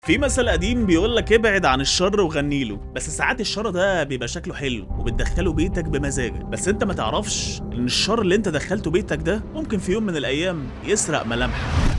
في مثل قديم بيقول لك ابعد عن الشر وغني له، بس ساعات الشر ده بيبقى شكله حلو وبتدخله بيتك بمزاجك، بس انت ما تعرفش ان الشر اللي انت دخلته بيتك ده ممكن في يوم من الايام يسرق ملامحك.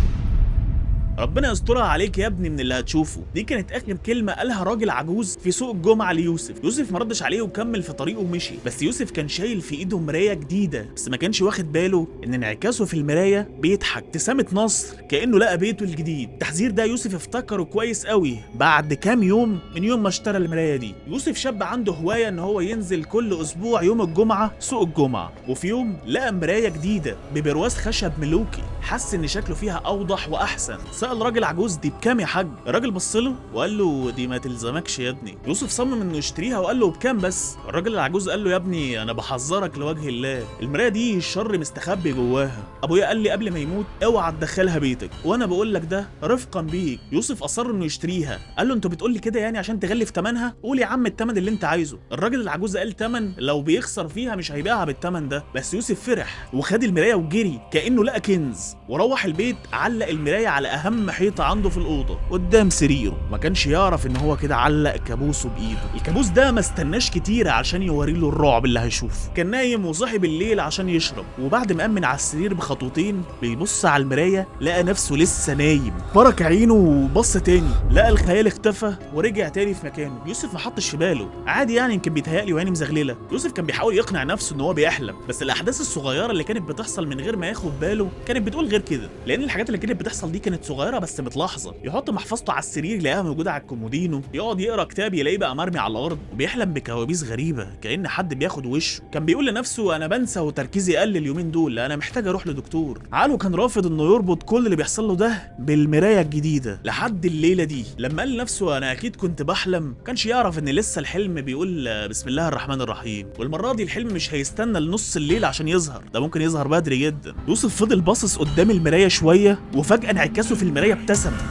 ربنا يسترها عليك يا ابني من اللي هتشوفه. دي كانت اخر كلمه قالها راجل عجوز في سوق الجمعه ليوسف. يوسف ما ردش عليه وكمل في طريقه ومشي، بس يوسف كان شايل في ايده مرايه جديده، بس ما كانش واخد باله ان انعكاسه في المرايه بيضحك ابتسامه نصر كانه لقى بيته الجديد. التحذير ده يوسف افتكره كويس قوي بعد كام يوم من يوم ما اشترى المرايه دي. يوسف شاب عنده هوايه ان هو ينزل كل اسبوع يوم الجمعه سوق الجمعه، وفي يوم لقى مرايه جديده ببرواز خشب ملوكي، حس ان شكله فيها اوضح واحسن. سأل راجل عجوز دي بكام يا حاج؟ الراجل بص له وقال له دي ما تلزمكش يا ابني. يوسف صمم انه يشتريها وقال له بكام بس؟ الراجل العجوز قال له يا ابني انا بحذرك لوجه الله، المرايه دي الشر مستخبي جواها. ابويا قال لي قبل ما يموت اوعى تدخلها بيتك، وانا بقول لك ده رفقا بيك. يوسف اصر انه يشتريها، قال له انت بتقول لي كده يعني عشان تغلي في ثمنها؟ قول يا عم الثمن اللي انت عايزه. الراجل العجوز قال ثمن لو بيخسر فيها مش هيبيعها بالثمن ده، بس يوسف فرح وخد المرايه وجري كانه لقى كنز، وروح البيت علق المرايه على اهم حيطه عنده في الاوضه قدام سريره. ما كانش يعرف ان هو كده علق كابوسه بايده. الكابوس ده ما استناش كتير عشان يوري له الرعب اللي هيشوفه. كان نايم وصحي بالليل عشان يشرب، وبعد ما امن على السرير بخطوتين بيبص على المرايه لقى نفسه لسه نايم. فرك عينه وبص تاني لقى الخيال اختفى ورجع تاني في مكانه. يوسف ما حطش في باله، عادي يعني يمكن بيتهيألي وعيني مزغلله. يوسف كان بيحاول يقنع نفسه ان هو بيحلم، بس الاحداث الصغيره اللي كانت بتحصل من غير ما ياخد باله كانت بتقول غير كده، لان الحاجات اللي كانت بتحصل دي كانت صغيره بس متلاحظه. يحط محفظته على السرير يلاقيها موجوده على الكومودينو، يقعد يقرا كتاب يلاقيه بقى مرمي على الارض، وبيحلم بكوابيس غريبه كأن حد بياخد وشه. كان بيقول لنفسه انا بنسى وتركيزي قل اليومين دول، انا محتاج اروح لدكتور. عقله كان رافض انه يربط كل اللي بيحصل له ده بالمرايه الجديده لحد الليله دي لما قال لنفسه انا اكيد كنت بحلم. كانش يعرف ان لسه الحلم بيقول بسم الله الرحمن الرحيم، والمره دي الحلم مش هيستنى لنص الليل عشان يظهر، ده ممكن يظهر بدري جدا. يوسف فضل باصص قدام المرايه شويه، وفجاه انعكاسه في المرايه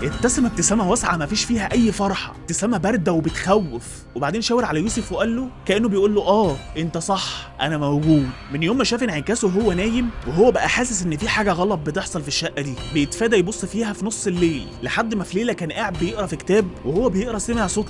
ابتسم ابتسامه واسعه ما فيش فيها اي فرحه، ابتسامه بارده وبتخوف. وبعدين شاور على يوسف وقال له كانه بيقول له انت صح انا موجود. من يوم ما شاف انعكاسه وهو نايم وهو بقى حاسس ان في حاجه غلط بتحصل في الشقه دي، بيتفادى يبص فيها في نص الليل، لحد ما في ليله كان قاعد بيقرا في كتاب، وهو بيقرا سمع صوت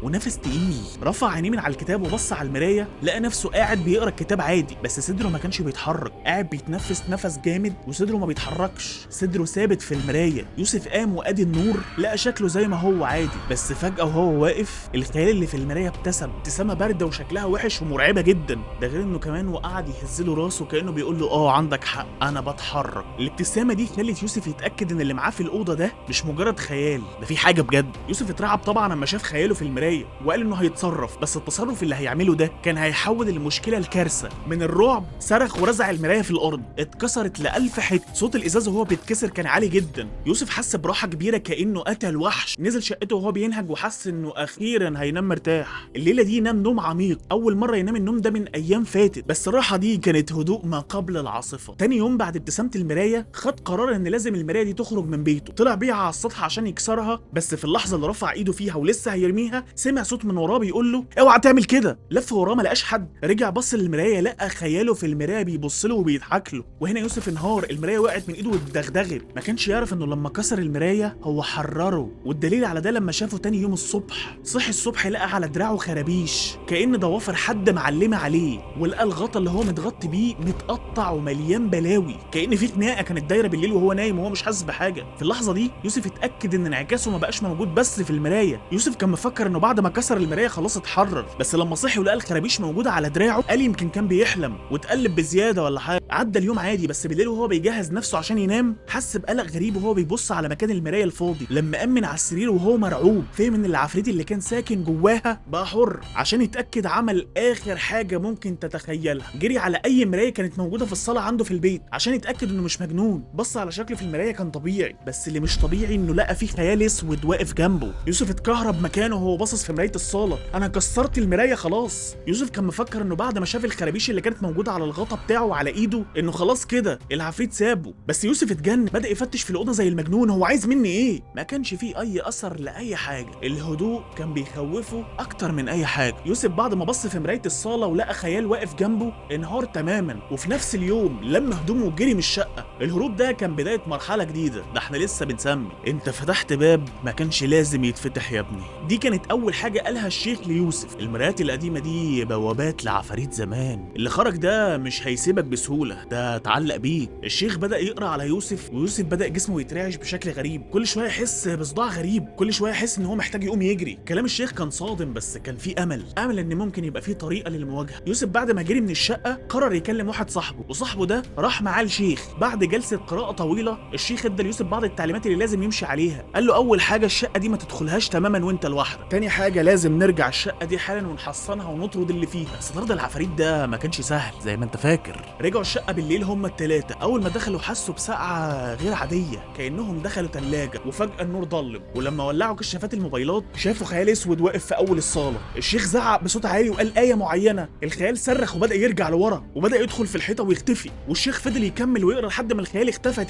ونفس تقيل. رفع عينيه من على الكتاب وبص على المرايه لقى نفسه قاعد بيقرا الكتاب عادي، بس صدره ما كانش بيتحرك، قاعد بيتنفس نفس جامد وصدره ما بيتحركش، صدره ثابت في المرايه. يوسف قام وادي النور لقى شكله زي ما هو عادي، بس فجاه وهو واقف الخيال اللي في المرايه ابتسامه بارده وشكلها وحش ومرعبه جدا. ده غير انه كمان وقعد يهز له راسه كانه بيقول له عندك حق انا بتحرك. الابتسامه دي خلت يوسف يتاكد ان اللي معاه في الاوضه ده مش مجرد خيال، ده في حاجه بجد. يوسف اترعب طبعا لما شاف خياله في المرايه وقال انه هيتصرف، بس التصرف اللي هيعمله ده كان هيحول المشكله لكارثه. من الرعب صرخ ورزع المرايه في الارض، اتكسرت لألف حته. صوت الازاز وهو بيتكسر كان عالي جدا. يوسف حس براحه كبيره كانه قتل وحش. نزل شقته وهو بينهج وحس انه اخيرا هينام مرتاح. الليله دي نام نوم عميق، اول مره ينام النوم ده من ايام فاتت، بس الراحه دي كانت هدوء ما قبل العاصفه. تاني يوم بعد ابتسامه المرايه خد قرار ان لازم المرايه دي تخرج من بيته. طلع بيها على السطح عشان يكسرها، بس في اللحظه اللي رفع ايده فيها ولسه هيرميها سمع صوت من وراه بيقول له اوعى تعمل كده. لف وراه ما لقاش حد، رجع بص للمرايه لقى خياله في المرايه بيبص له وبيضحك له. وهنا يوسف انهار، المرايه وقعت من ايده واتدغدغت. ما كانش يعرف انه لما كسر المرايه هو حرره، والدليل على ده لما شافه تاني يوم الصبح. صحي الصبح لقى على دراعه خرابيش كأن ضوافر حد معلمه عليه، ولقى الغطا اللي هو متغطي بيه متقطع ومليان بلاوي، كأن في خناقه كانت دايره بالليل وهو نايم وهو مش حاسس بحاجه. في اللحظه دي يوسف اتاكد ان انعكاسه ما بقاش موجود بس في المرايه. يوسف كان مفكر انه بعد ما كسر المرايه خلاص اتحرر، بس لما صحي ولقى الخرابيش موجوده على دراعه قال يمكن كان بيحلم واتقلب بزياده ولا حاجه. عدى اليوم عادي، بس بالليل وهو بيجهز نفسه عشان ينام حس بقلق غريب وهو بيبص على مكان المرايه الفاضي. لما امن على السرير وهو مرعوب فهم ان العفريت اللي كان ساكن جواها بقى حر. عشان يتاكد عمل اخر حاجه ممكن تتخيلها، جري على اي مرايه كانت موجوده في الصاله عنده في البيت عشان يتاكد انه مش مجنون. بص على شكله في المرايه كان طبيعي، بس اللي مش طبيعي انه لقى فيه خيال اسود واقف جنبه. يوسف اتكهرب مكانه وهو باصص في مرايه الصاله، انا كسرت المرايه خلاص. يوسف كان مفكر انه بعد ما شاف الخرابيش اللي كانت موجوده على الغطا بتاعه وعلى ايده انه خلاص كده العفريت سابه، بس يوسف اتجنن بدا يفتش في الاوضه زي المجنون. هو عايز مني ايه؟ ما كانش فيه اي اثر لاي حاجه. الهدوء كان بيخوفه اكتر من اي حاجه. يوسف بعد ما بص في مرايه الصاله ولقى خيال واقف جنبه انهار تماما، وفي نفس اليوم لم هدومه وجري من الشقه. الهروب ده كان بدايه مرحله جديده، ده احنا لسه بنسمي. انت فتحت باب ما كانش لازم يتفتح يا ابني. دي كانت اول حاجه قالها الشيخ ليوسف. المرايات القديمه دي بوابات لعفاريت زمان، اللي خرج ده مش هيسيبك بسهوله، ده اتعلق بيك. الشيخ بدا يقرا على يوسف، ويوسف بدا جسمه يترعش بشكل غريب، كل شويه يحس بصداع غريب، كل شويه يحس ان هو محتاج يقوم يجري. كلام الشيخ كان صادم، بس كان فيه امل ان ممكن يبقى فيه طريقه للمواجهه. يوسف بعد ما جري من الشقه قرر يكلم واحد صاحبه، وصاحبه ده راح معاه الشيخ. بعد جلسه قراءه طويله الشيخ ادى ليوسف بعض التعليمات اللي لازم يمشي عليها. قال له اول حاجه الشقه دي ما تدخلهاش تماما وانت لوحدك، تاني حاجه لازم نرجع الشقه دي حالا ونحصنها ونطرد اللي فيها. بس طرد العفاريت ده ما كانش سهل زي ما انت فاكر. رجعوا الشقه بالليل هما الثلاثه، اول ما دخلوا حسوا بسقعه غير عاديه، كانهم دخلوا ثلاجه، وفجاه النور ضلم، ولما ولعوا كشافات الموبايلات شافوا خيال اسود واقف في اول الصاله. الشيخ زعق بصوت عالي وقال ايه معينه، الخيال صرخ وبدا يرجع لورا وبدا يدخل في الحيطه ويختفي، والشيخ فضل يكمل ويقرا لحد ما الخيال اختفى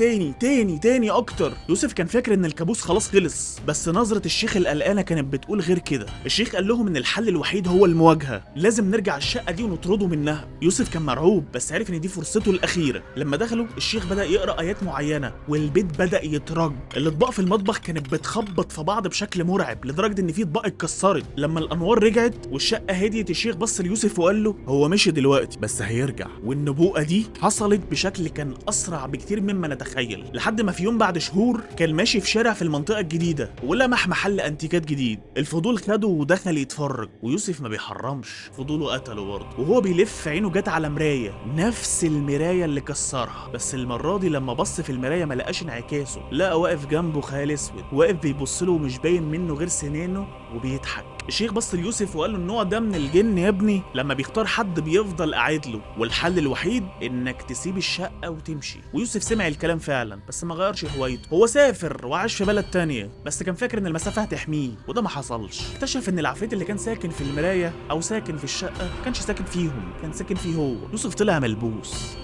تاني اكتر. يوسف كان فاكر ان الكابوس خلاص خلص، بس نظره الشيخ القلقانه كانت بتقول غير كده. الشيخ قال لهم ان الحل الوحيد هو المواجهه، لازم نرجع الشقه دي ونطرده منها. يوسف كان مرعوب بس عرف ان دي فرصته الاخيره. لما دخلوا الشيخ بدا يقرا ايات معينه والبيت بدا يترج. الاطباق في المطبخ كانت بتخبط في بعض بشكل مرعب لدرجه ان في اطباق اتكسرت. لما الانوار رجعت والشقه هديت الشيخ بص ليوسف وقال له هو مشي دلوقتي بس هيرجع. والنبوءه دي حصلت بشكل كان اسرع بكتير مما نتخيل، لحد ما في يوم بعد شهور كان ماشي في شارع في المنطقه الجديده ولمح محل انتيكات جديد. الفضول خده ودخل يتفرج، ويوسف ما بيحرمش، فضوله قتله برضه. وهو بيلف عينه جت على مرايه، نفس المرايه اللي كسرها، بس المره دي لما بص في المرايه ما لقاش انعكاسه، لقى واقف جنبه خيال اسود واقف بيبص له ومش باين منه غير سنانه وبيضحك. الشيخ بص ليوسف وقال له النوع ده من الجن يا ابني لما بيختار حد بيفضل قاعد له، والحل الوحيد انك تسيب الشقه وتمشي. ويوسف سمع الكلام فعلا بس ما غيرش هوايته. هو سافر وعاش في بلد تانية، بس كان فاكر ان المسافه هتحميه وده ما حصلش. اكتشف ان العفريت اللي كان ساكن في المرايه او ساكن في الشقه كانش ساكن فيهم، كان ساكن فيه هو. يوسف طلع ملبوس،